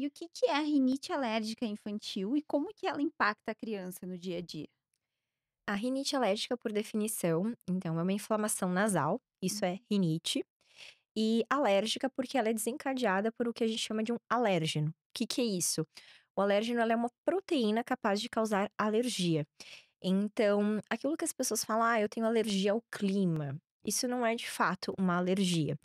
o que que é a rinite alérgica infantil e como que ela impacta a criança no dia a dia? A rinite alérgica, por definição, então, é uma inflamação nasal, isso é Uhum. rinite, e alérgica porque ela é desencadeada por o que a gente chama de um alérgeno. O que que é isso? O alérgeno, ela é uma proteína capaz de causar alergia. Então, aquilo que as pessoas falam: "Ah, eu tenho alergia ao clima", isso não é de fato uma alergia.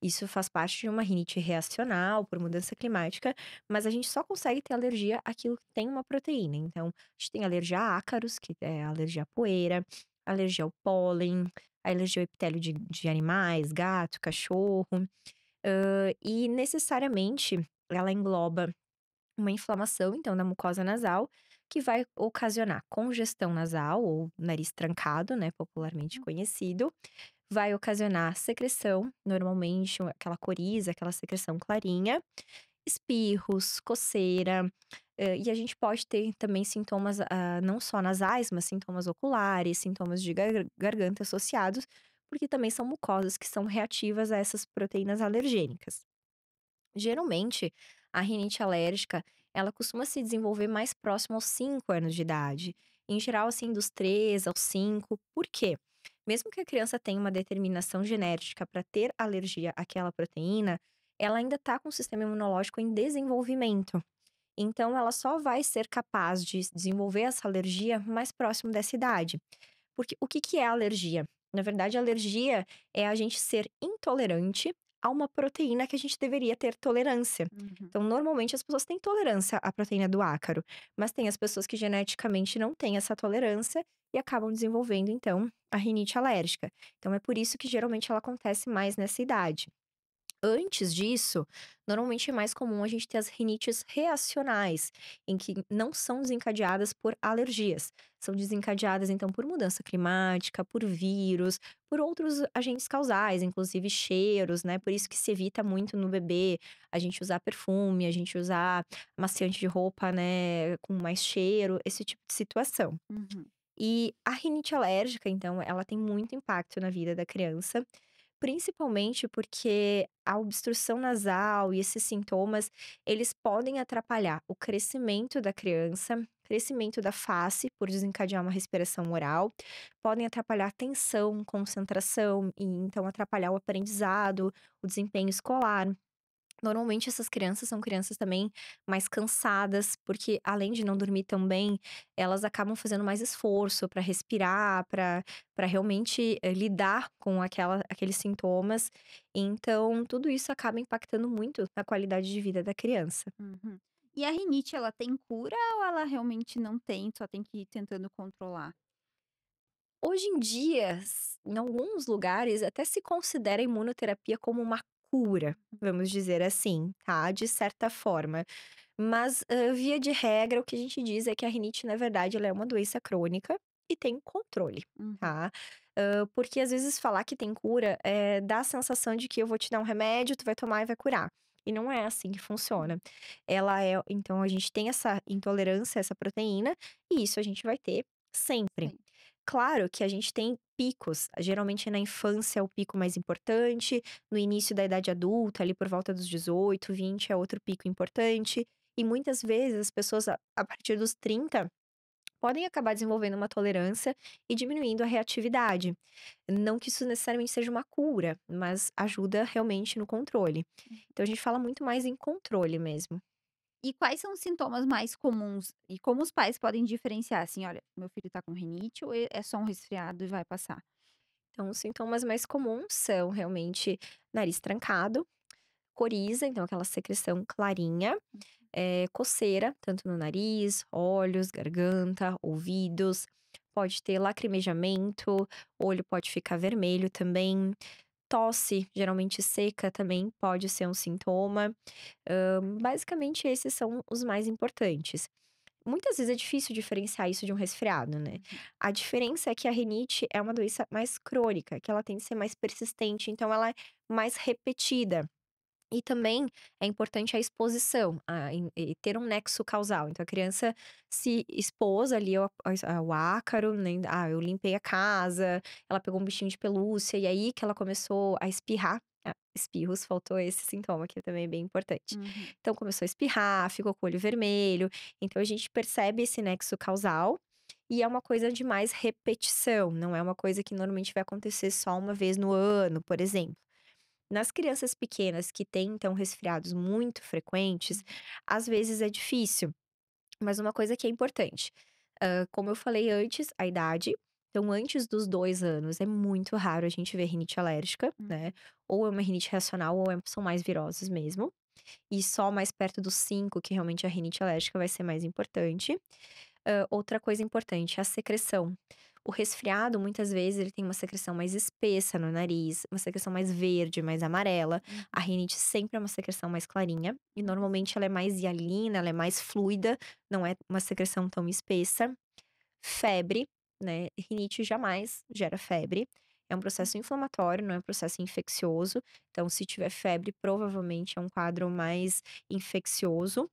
Isso faz parte de uma rinite reacional por mudança climática, mas a gente só consegue ter alergia àquilo que tem uma proteína. Então, a gente tem alergia a ácaros, que é a alergia à poeira, alergia ao pólen, a alergia ao epitélio de animais, gato, cachorro, e necessariamente ela engloba uma inflamação, então, da mucosa nasal, que vai ocasionar congestão nasal ou nariz trancado, né, popularmente conhecido. Vai ocasionar secreção, normalmente aquela coriza, aquela secreção clarinha, espirros, coceira, e a gente pode ter também sintomas, não só nasais, mas sintomas oculares, sintomas de garganta associados, porque também são mucosas que são reativas a essas proteínas alergênicas. Geralmente, a rinite alérgica, ela costuma se desenvolver mais próximo aos 5 anos de idade. Em geral, assim, dos 3 aos 5. Por quê? Mesmo que a criança tenha uma determinação genética para ter alergia àquela proteína, ela ainda está com o sistema imunológico em desenvolvimento. Então, ela só vai ser capaz de desenvolver essa alergia mais próximo dessa idade. Porque o que que é alergia? Na verdade, alergia é a gente ser intolerante a uma proteína que a gente deveria ter tolerância. Uhum. Então, normalmente as pessoas têm tolerância à proteína do ácaro, mas tem as pessoas que geneticamente não têm essa tolerância e acabam desenvolvendo, então, a rinite alérgica. Então, é por isso que geralmente ela acontece mais nessa idade. Antes disso, normalmente é mais comum a gente ter as rinites reacionais, em que não são desencadeadas por alergias, são desencadeadas então por mudança climática, por vírus, por outros agentes causais, inclusive cheiros, né? Por isso que se evita muito no bebê a gente usar perfume, a gente usar amaciante de roupa, né, com mais cheiro, esse tipo de situação. Uhum. E a rinite alérgica, então, ela tem muito impacto na vida da criança, principalmente porque a obstrução nasal e esses sintomas, eles podem atrapalhar o crescimento da criança, crescimento da face, por desencadear uma respiração oral, podem atrapalhar a atenção, concentração e então atrapalhar o aprendizado, o desempenho escolar. Normalmente essas crianças são crianças também mais cansadas, porque além de não dormir tão bem, elas acabam fazendo mais esforço para respirar, para realmente, lidar com aqueles sintomas. Então, tudo isso acaba impactando muito na qualidade de vida da criança. Uhum. E a rinite, ela tem cura ou ela realmente não tem, só tem que ir tentando controlar? Hoje em dia, em alguns lugares, até se considera a imunoterapia como uma cura, vamos dizer assim, tá, de certa forma. Mas, via de regra, o que a gente diz é que a rinite, na verdade, ela é uma doença crônica e tem controle, Uhum. tá. Porque às vezes falar que tem cura, dá a sensação de que eu vou te dar um remédio, tu vai tomar e vai curar. E não é assim que funciona. Então a gente tem essa intolerância a essa proteína, e isso a gente vai ter sempre. Sim. Claro que a gente tem picos, geralmente na infância é o pico mais importante, no início da idade adulta, ali por volta dos 18, 20 é outro pico importante, e muitas vezes as pessoas a partir dos 30 podem acabar desenvolvendo uma tolerância e diminuindo a reatividade. Não que isso necessariamente seja uma cura, mas ajuda realmente no controle. Então a gente fala muito mais em controle mesmo. E quais são os sintomas mais comuns e como os pais podem diferenciar, assim: "Olha, meu filho tá com rinite ou é só um resfriado e vai passar?" Então os sintomas mais comuns são realmente nariz trancado, coriza, então aquela secreção clarinha, coceira, tanto no nariz, olhos, garganta, ouvidos, pode ter lacrimejamento, olho pode ficar vermelho também, tosse, geralmente seca também pode ser um sintoma. Basicamente esses são os mais importantes. Muitas vezes é difícil diferenciar isso de um resfriado, né. Uhum. A diferença é que a rinite é uma doença mais crônica, que ela tende a ser mais persistente, então ela é mais repetida. E também é importante a exposição, e ter um nexo causal. Então a criança se expôs ali ao ácaro, né, eu limpei a casa, ela pegou um bichinho de pelúcia, e aí que ela começou a espirrar, espirros, faltou esse sintoma que também é bem importante. Uhum. Então começou a espirrar, ficou com o olho vermelho, então a gente percebe esse nexo causal, e é uma coisa de mais repetição, não é uma coisa que normalmente vai acontecer só uma vez no ano, por exemplo. Nas crianças pequenas que têm, então, resfriados muito frequentes, Uhum. às vezes é difícil, mas uma coisa que é importante, como eu falei antes, a idade. Então, antes dos 2 anos, é muito raro a gente ver rinite alérgica, né? Uhum. Ou é uma rinite reacional, ou são mais viroses mesmo. E só mais perto dos 5 que realmente a rinite alérgica vai ser mais importante. Outra coisa importante, a secreção. O resfriado, muitas vezes, ele tem uma secreção mais espessa no nariz, uma secreção mais verde, mais amarela. A Uhum. rinite sempre é uma secreção mais clarinha, e Olha só. normalmente ela é mais hialina, ela é mais fluida, não é uma secreção tão espessa. Febre, né? Rinite jamais gera febre. É um processo inflamatório, não é um processo infeccioso. Então, se tiver febre, provavelmente é um quadro mais infeccioso.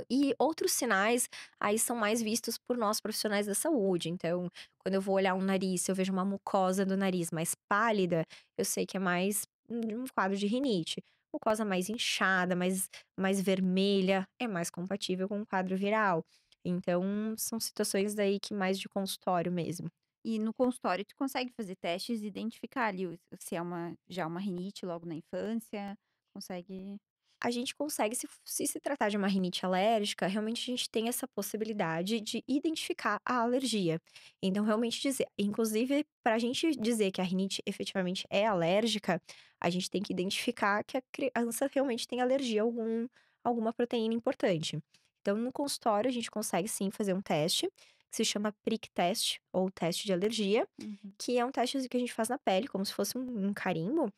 E outros sinais, aí são mais vistos por nós profissionais da saúde. Então, quando eu vou olhar um nariz, se eu vejo uma mucosa do nariz mais pálida, eu sei que é mais um quadro de rinite. Mucosa mais inchada, mais vermelha, é mais compatível com um quadro viral. Então, são situações daí que mais de consultório mesmo. E no consultório tu consegue fazer testes e identificar ali se é já uma rinite logo na infância? Consegue. A gente consegue, se tratar de uma rinite alérgica, realmente a gente tem essa possibilidade de identificar a alergia. Então, realmente dizer, inclusive, para a gente dizer que a rinite efetivamente é alérgica, a gente tem que identificar que a criança realmente tem alergia a alguma proteína importante. Então, no consultório, a gente consegue sim fazer um teste, que se chama prick test, ou teste de alergia, Uhum. que é um teste que a gente faz na pele, como se fosse um carimbo,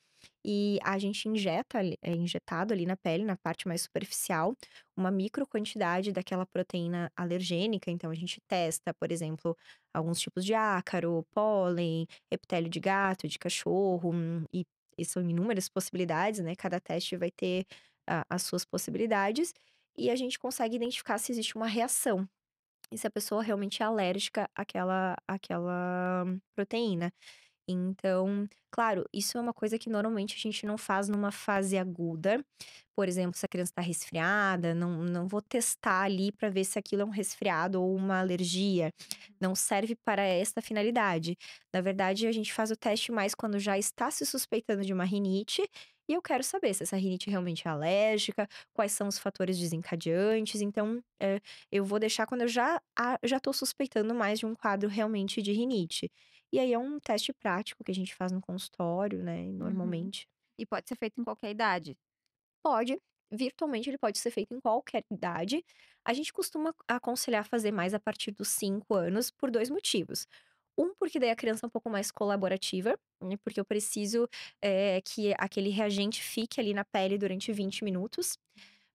e a gente injeta é injetado ali na pele, na parte mais superficial, uma micro quantidade daquela proteína alergênica. Então a gente testa, por exemplo, alguns tipos de ácaro, pólen, epitélio de gato, de cachorro, e são inúmeras possibilidades, né? Cada teste vai ter as suas possibilidades, e a gente consegue identificar se existe uma reação. E se a pessoa realmente é alérgica àquela proteína. Então, claro, isso é uma coisa que normalmente a gente não faz numa fase aguda. Por exemplo, se a criança está resfriada, não vou testar ali para ver se aquilo é um resfriado ou uma alergia. Não serve para esta finalidade. Na verdade, a gente faz o teste mais quando já está se suspeitando de uma rinite. E eu quero saber se essa rinite realmente é alérgica, quais são os fatores desencadeantes. Então, eu vou deixar quando eu já estou suspeitando mais de um quadro realmente de rinite. E aí é um teste prático que a gente faz no consultório, né, Uhum. normalmente. E pode ser feito em qualquer idade? Pode, virtualmente ele pode ser feito em qualquer idade. A gente costuma aconselhar fazer mais a partir dos 5 anos por 2 motivos. Um, porque daí a criança é um pouco mais colaborativa, né, porque eu preciso, que aquele reagente fique ali na pele durante 20 minutos.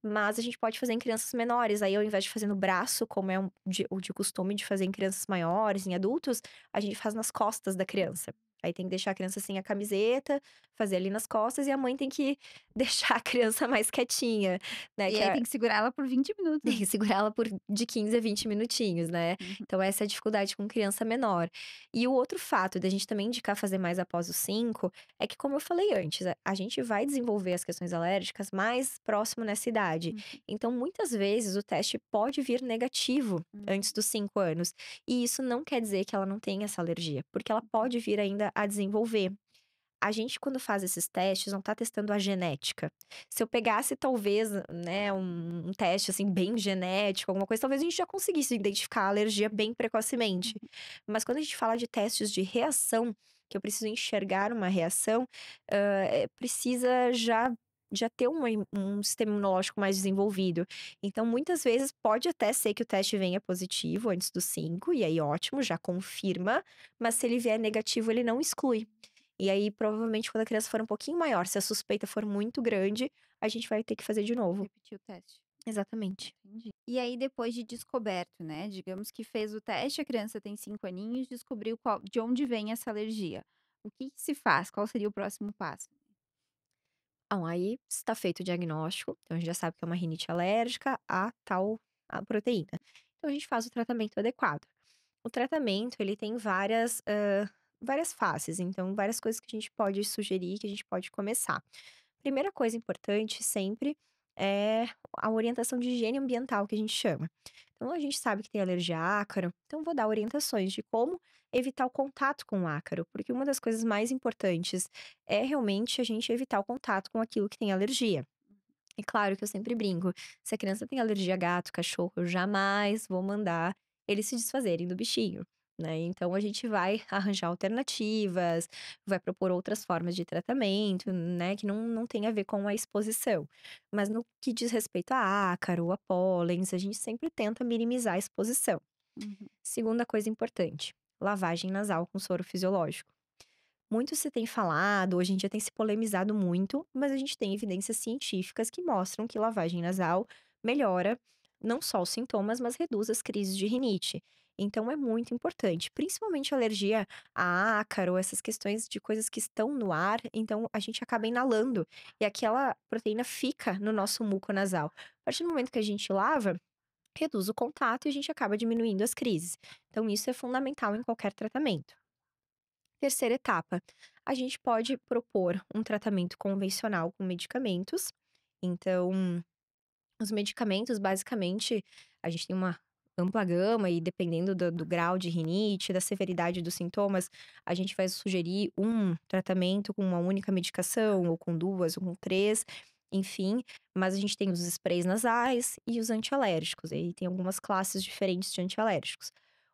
Mas a gente pode fazer em crianças menores, aí ao invés de fazer no braço, como é o de costume de fazer em crianças maiores, em adultos, a gente faz nas costas da criança. Aí tem que deixar a criança sem a camiseta, fazer ali nas costas, e a mãe tem que deixar a criança mais quietinha, né, E que aí é tem que segurar ela por 20 tem minutos. que segurar ela por de 15 a 20 minutinhos, né. Uhum. Então essa é a dificuldade com criança menor. E o outro fato da gente também indicar fazer mais após os 5, é que como eu falei antes, a gente vai desenvolver as questões alérgicas mais próximo nessa idade. Uhum. Então muitas vezes o teste pode vir negativo Hum. antes dos 5 anos, e isso não quer dizer que ela não tenha essa alergia, porque ela Uhum. pode vir ainda a desenvolver. A gente, quando faz esses testes, não tá testando a genética. Se eu pegasse, talvez, né, um teste, assim, bem genético, alguma coisa, talvez a gente já conseguisse identificar a alergia bem precocemente. Uhum. Mas quando a gente fala de testes de reação, que eu preciso enxergar uma reação, precisa já ter um sistema imunológico mais desenvolvido. Então, muitas vezes, pode até ser que o teste venha positivo antes dos 5, e aí ótimo, já confirma, mas se ele vier negativo, ele não exclui. E aí, provavelmente, quando a criança for um pouquinho maior, se a suspeita for muito grande, a gente vai ter que fazer de novo. Repetir o teste. Exatamente. Entendi. E aí depois de descoberto, né, digamos que fez o teste, a criança tem 5 aninhos, descobriu de onde vem essa alergia. O que que se faz? Qual seria o próximo passo? Então, aí está feito o diagnóstico, então a gente já sabe que é uma rinite alérgica a tal a proteína. Então a gente faz o tratamento adequado. O tratamento, ele tem várias faces, então várias coisas que a gente pode sugerir, que a gente pode começar. Primeira coisa importante sempre é a orientação de higiene ambiental que a gente chama. Então a gente sabe que tem alergia a ácaro, então vou dar orientações de como evitar o contato com o ácaro, porque uma das coisas mais importantes é realmente a gente evitar o contato com aquilo que tem alergia. E claro que eu sempre brinco, se a criança tem alergia a gato, cachorro, eu jamais vou mandar eles se desfazerem do bichinho, né. Então a gente vai arranjar alternativas, vai propor outras formas de tratamento, né, que não tem a ver com a exposição. Mas no que diz respeito a ácaro, a pólens, a gente sempre tenta minimizar a exposição. Uhum. Segunda coisa importante, lavagem nasal com soro fisiológico. Muito se tem falado, hoje em dia tem se polemizado muito, mas a gente tem evidências científicas que mostram que lavagem nasal melhora não só os sintomas, mas reduz as crises de rinite. Então é muito importante, principalmente alergia a ácaro, essas questões de coisas que estão no ar, então a gente acaba inalando e aquela proteína fica no nosso muco nasal. A partir do momento que a gente lava, reduz o contato e a gente acaba diminuindo as crises. Então isso é fundamental em qualquer tratamento. Terceira etapa, a gente pode propor um tratamento convencional com medicamentos. Então, os medicamentos, basicamente, a gente tem uma ampla gama e dependendo do grau de rinite, da severidade dos sintomas, a gente vai sugerir um tratamento com uma única medicação, ou com duas, ou com três, enfim. Mas a gente tem os sprays nasais e os antialérgicos, e aí tem algumas classes diferentes de antialérgicos.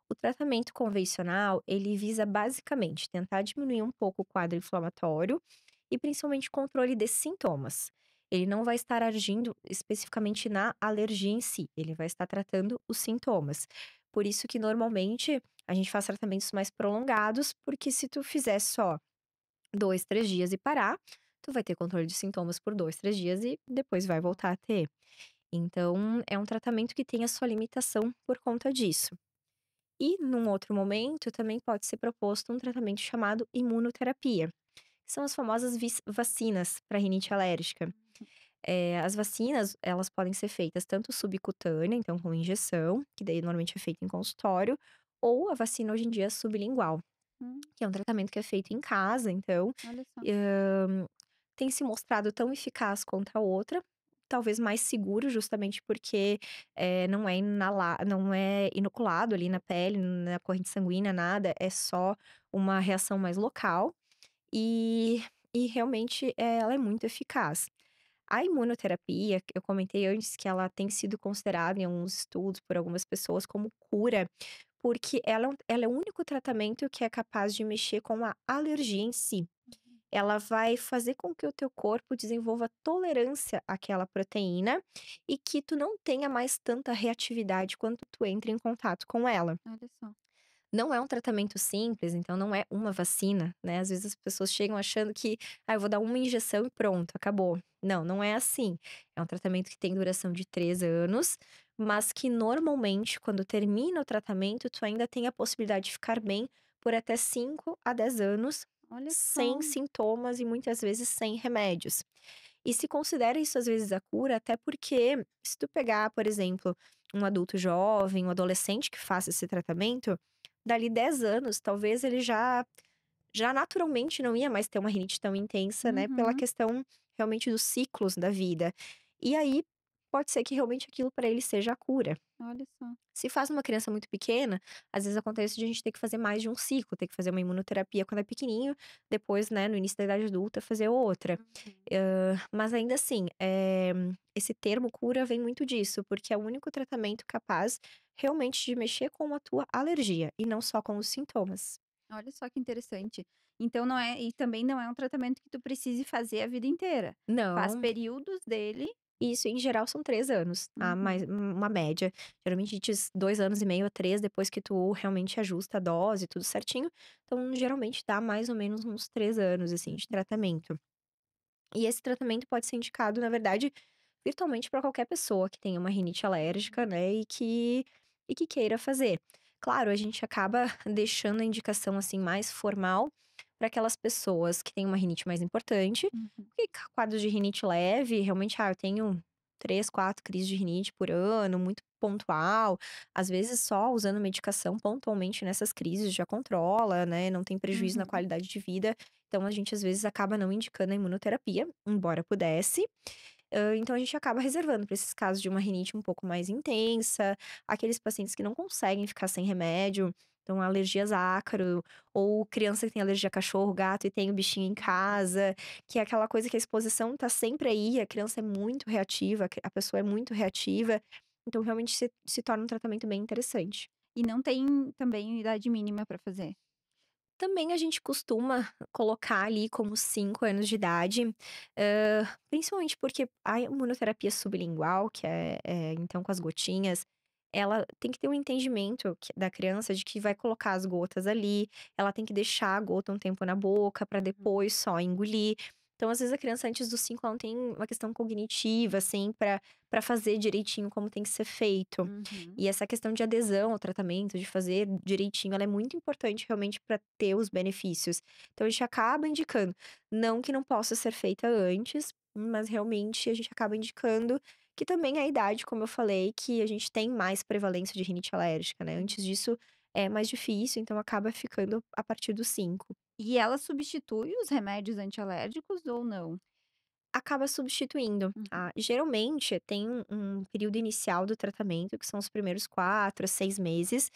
O tratamento convencional, ele visa basicamente tentar diminuir um pouco o quadro inflamatório e principalmente o controle desses sintomas. Ele não vai estar agindo especificamente na alergia em si, ele vai estar tratando os sintomas. Por isso que normalmente a gente faz tratamentos mais prolongados, porque se tu fizer só 2, 3 dias e parar, tu vai ter controle de sintomas por 2, 3 dias e depois vai voltar a ter. Então, é um tratamento que tem a sua limitação por conta disso. E num outro momento, também pode ser proposto um tratamento chamado imunoterapia, que são as famosas vacinas para rinite alérgica. As vacinas, elas podem ser feitas tanto subcutânea, então com injeção, que daí normalmente é feito em consultório, ou a vacina hoje em dia sublingual, Hum, que é um tratamento que é feito em casa, então, olha só. hã, tem se mostrado tão eficaz quanto a outra, talvez mais seguro justamente porque, não é inoculado ali na pele, na corrente sanguínea, nada, é só uma reação mais local, e realmente, ela é muito eficaz. A imunoterapia, que eu comentei antes que ela tem sido considerada em alguns estudos por algumas pessoas como cura, porque ela é o único tratamento que é capaz de mexer com a alergia em si. Ela vai fazer com que o teu corpo desenvolva tolerância àquela proteína e que tu não tenha mais tanta reatividade quando tu entra em contato com ela. Olha só. Não é um tratamento simples, então não é uma vacina, né, às vezes as pessoas chegam achando que: "Ah, eu vou dar uma injeção e pronto, acabou". Não, não é assim. É um tratamento que tem duração de 3 anos, mas que normalmente quando termina o tratamento, tu ainda tem a possibilidade de ficar bem por até 5 a 10 anos, Olha sem só. sintomas e muitas vezes sem remédios. E se considera isso às vezes a cura, até porque se tu pegar, por exemplo, um adulto jovem, um adolescente que faça esse tratamento, dali 10 anos, talvez ele já naturalmente não ia mais ter uma rinite tão intensa, né, pela Uhum. questão realmente dos ciclos da vida. E aí, pode ser que realmente aquilo para ele seja a cura. Olha só. Se faz uma criança muito pequena, às vezes acontece de a gente ter que fazer mais de um ciclo, ter que fazer uma imunoterapia quando é pequenininho, depois, né, no início da idade adulta, fazer outra. Uhum. Mas ainda assim, esse termo cura vem muito disso, porque é o único tratamento capaz realmente de mexer com a tua alergia e não só com os sintomas. Olha só que interessante. Então não é e também não é um tratamento que tu precise fazer a vida inteira. Faz Não, períodos dele. isso em geral são 3 anos, a mais Uhum. uma média. Geralmente diz 2 anos e meio a 3 depois que tu realmente ajusta a dose, tudo certinho. Então geralmente dá mais ou menos uns 3 anos, assim, de tratamento. E esse tratamento pode ser indicado, na verdade, virtualmente para qualquer pessoa que tenha uma rinite alérgica, né, e que queira fazer. Claro, a gente acaba deixando a indicação, assim, mais formal para aquelas pessoas que têm uma rinite mais importante, Uhum. porque quadros de rinite leve, realmente, eu tenho 3, 4 crises de rinite por ano, muito pontual. Às vezes, só usando medicação pontualmente nessas crises já controla, né, não tem prejuízo na Uhum. qualidade de vida. Então a gente, às vezes, acaba não indicando a imunoterapia, embora pudesse. Então a gente acaba reservando para esses casos de uma rinite um pouco mais intensa, aqueles pacientes que não conseguem ficar sem remédio, então alergias a ácaro, ou criança que tem alergia a cachorro, gato e tem o bichinho em casa, que é aquela coisa que a exposição tá sempre aí, a criança é muito reativa, a pessoa é muito reativa, então realmente se torna um tratamento bem interessante. E não tem também idade mínima pra fazer? Também a gente costuma colocar ali como 5 anos de idade, principalmente porque a imunoterapia sublingual, que então com as gotinhas, ela tem que ter um entendimento da criança de que vai colocar as gotas ali, ela tem que deixar a gota um tempo na boca para Uhum. depois só engolir. Então, às vezes, a criança antes dos 5 ela não tem uma questão cognitiva, assim, para fazer direitinho como tem que ser feito. Uhum. E essa questão de adesão ao tratamento, de fazer direitinho, ela é muito importante realmente para ter os benefícios. Então a gente acaba indicando, não que não possa ser feita antes, mas realmente a gente acaba indicando que também é a idade, como eu falei, que a gente tem mais prevalência de rinite alérgica, né? Hum. Antes disso é mais difícil, então acaba ficando a partir dos 5. E ela substitui os remédios antialérgicos ou não? Acaba substituindo. Uhum. Ah, geralmente tem um período inicial do tratamento, que são os primeiros 4 a 6 meses,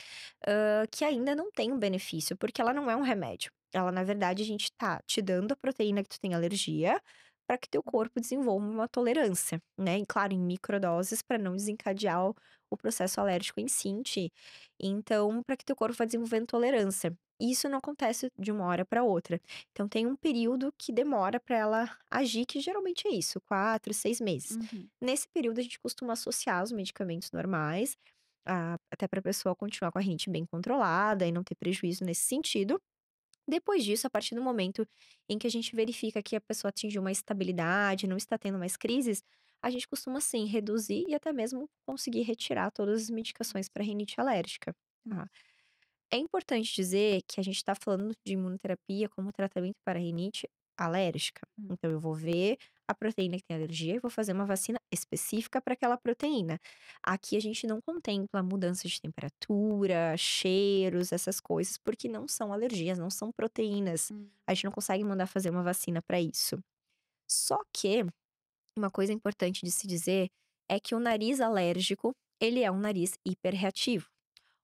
que ainda não tem um benefício, porque ela não é um remédio. Ela, na verdade, a gente tá te dando a proteína que tu tem alergia, para que teu corpo desenvolva uma tolerância, né? E claro, em microdoses, para não desencadear o processo alérgico em si em ti. Então, para que teu corpo vá desenvolvendo tolerância. E isso não acontece de uma hora para outra. Então tem um período que demora para ela agir, que geralmente é isso, 4, 6 meses. Uhum. Nesse período a gente costuma associar os medicamentos normais, até para a pessoa continuar com a rinite bem controlada e não ter prejuízo nesse sentido. Depois disso, a partir do momento em que a gente verifica que a pessoa atingiu uma estabilidade, não está tendo mais crises, a gente costuma sim reduzir e até mesmo conseguir retirar todas as medicações para rinite alérgica. Hum. Tá? É importante dizer que a gente está falando de imunoterapia como tratamento para rinite alérgica. Hum. Então, eu vou ver a proteína que tem alergia e vou fazer uma vacina específica para aquela proteína. Aqui a gente não contempla mudança de temperatura, cheiros, essas coisas, porque não são alergias, não são proteínas. Hum. A gente não consegue mandar fazer uma vacina para isso. Só que uma coisa importante de se dizer é que o nariz alérgico, ele é um nariz hiperreativo.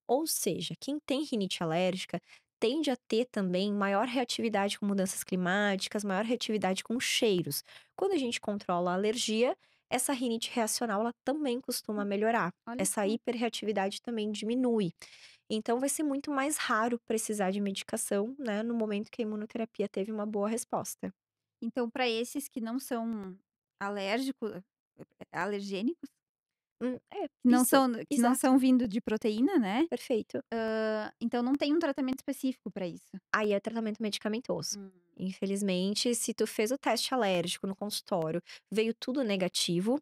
Ou seja, quem tem rinite alérgica tende a ter também maior reatividade com mudanças climáticas, maior reatividade com cheiros. Quando a gente controla a alergia, essa rinite reacional ela também costuma melhorar. Olha Essa só. hiperreatividade também diminui. Então vai ser muito mais raro precisar de medicação, né, no momento que a imunoterapia teve uma boa resposta. Então para esses que não são alérgicos alergênicos, Isso, que não exato, são vindo de proteína, né, perfeito. então não tem um tratamento específico para isso? Aí é tratamento medicamentoso. Hum. Infelizmente, se tu fez o teste alérgico no consultório, veio tudo negativo,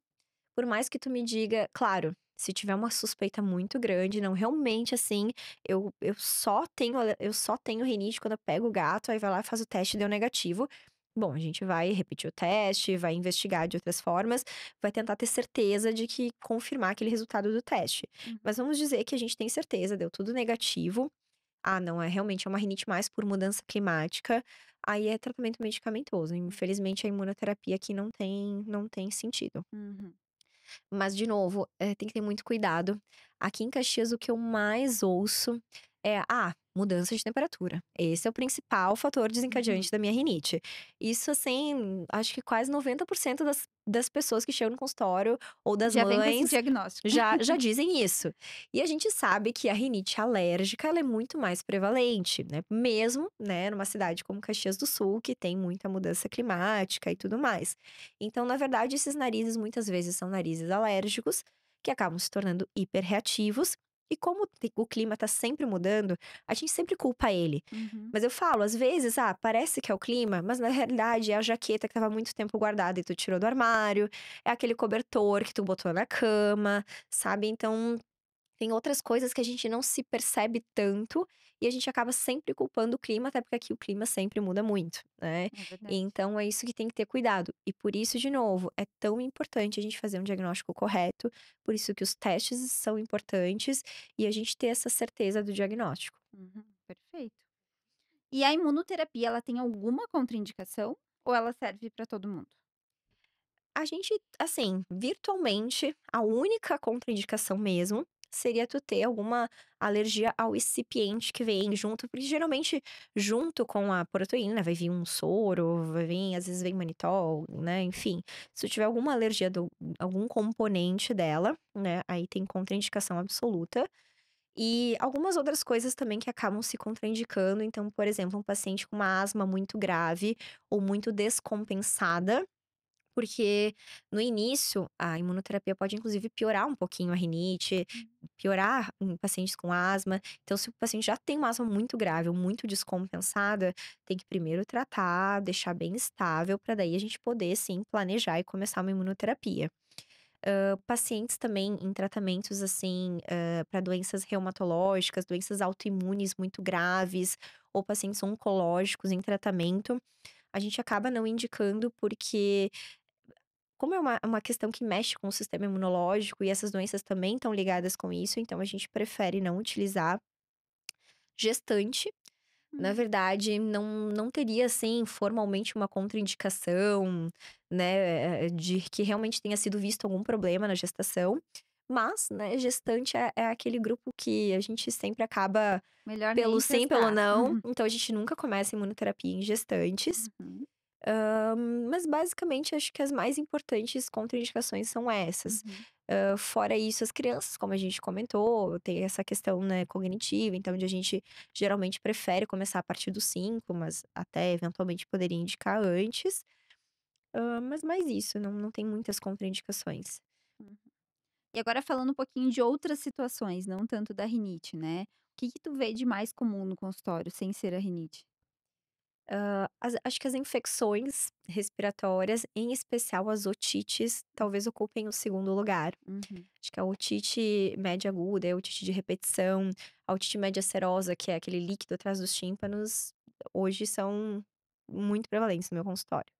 por mais que tu me diga claro, se tiver uma suspeita muito grande, não, realmente, assim, eu só tenho rinite quando eu pego o gato, aí vai lá, faz o teste e deu negativo. Bom, a gente vai repetir o teste, vai investigar de outras formas, vai tentar ter certeza de que confirmar aquele resultado do teste. Uhum. Mas vamos dizer que a gente tem certeza, deu tudo negativo, não, realmente é uma rinite mais por mudança climática, aí é tratamento medicamentoso. Infelizmente a imunoterapia aqui não tem sentido. Uhum. Mas de novo, tem que ter muito cuidado. Aqui em Caxias o que eu mais ouço é: mudança de temperatura. Esse é o principal fator Uhum. desencadeante da minha rinite. Isso assim, acho que quase 90% das pessoas que chegam no consultório ou das Já vem com esse mães diagnóstico. já dizem isso. E a gente sabe que a rinite alérgica, ela é muito mais prevalente, né, mesmo, né, numa cidade como Caxias do Sul, que tem muita mudança climática e tudo mais. Então, na verdade, esses narizes muitas vezes são narizes alérgicos, que acabam se tornando hiperreativos, e como o clima tá sempre mudando, a gente sempre culpa ele. Uhum. Mas eu falo, às vezes, parece que é o clima, mas na realidade é a jaqueta que estava muito tempo guardada e tu tirou do armário, é aquele cobertor que tu botou na cama, sabe? Então, Tem outras coisas que a gente não se percebe tanto e a gente acaba sempre culpando o clima, até porque aqui o clima sempre muda muito, né. É verdade. Então é isso que tem que ter cuidado. E por isso, de novo, é tão importante a gente fazer um diagnóstico correto, por isso que os testes são importantes e a gente ter essa certeza do diagnóstico. Uhum, perfeito. E a imunoterapia, ela tem alguma contraindicação ou ela serve para todo mundo? A gente, assim, virtualmente, a única contraindicação mesmo seria tu ter alguma alergia ao excipiente que vem junto, porque geralmente junto com a proteína vai vir um soro, vai vir, às vezes vem manitol, né? Enfim, se tu tiver alguma alergia do algum componente dela, né? Aí tem contraindicação absoluta. E algumas outras coisas também que acabam se contraindicando. Então, por exemplo, um paciente com uma asma muito grave ou muito descompensada, porque no início, a imunoterapia pode inclusive piorar um pouquinho a rinite, Hum. piorar em pacientes com asma. Então, se o paciente já tem uma asma muito grave ou muito descompensada, tem que primeiro tratar, deixar bem estável, para daí a gente poder sim planejar e começar uma imunoterapia. Pacientes também em tratamentos assim, para doenças reumatológicas, doenças autoimunes muito graves, ou pacientes oncológicos em tratamento, a gente acaba não indicando porque como é uma questão que mexe com o sistema imunológico e essas doenças também estão ligadas com isso, então a gente prefere não utilizar. Gestante, na Hum. verdade, não teria, assim, formalmente uma contraindicação, né, de que realmente tenha sido visto algum problema na gestação, mas, né, gestante é aquele grupo que a gente sempre acaba Melhor pelo nem sim, pelo testar. não, então a gente nunca começa imunoterapia em gestantes. Uhum, Mas basicamente acho que as mais importantes contraindicações são essas. uhum, Fora isso, as crianças, como a gente comentou, tem essa questão, né, cognitiva, então onde a gente geralmente prefere começar a partir dos 5, mas até eventualmente poderia indicar antes. Mas mais isso, não tem muitas contraindicações. uhum. E agora falando um pouquinho de outras situações, não tanto da rinite, né. O que que tu vê de mais comum no consultório, sem ser a rinite? Acho que as infecções respiratórias, em especial as otites, talvez ocupem o segundo lugar. Uhum, Acho que a otite média aguda, a otite de repetição, a otite média serosa, que é aquele líquido atrás dos tímpanos, hoje são muito prevalentes no meu consultório.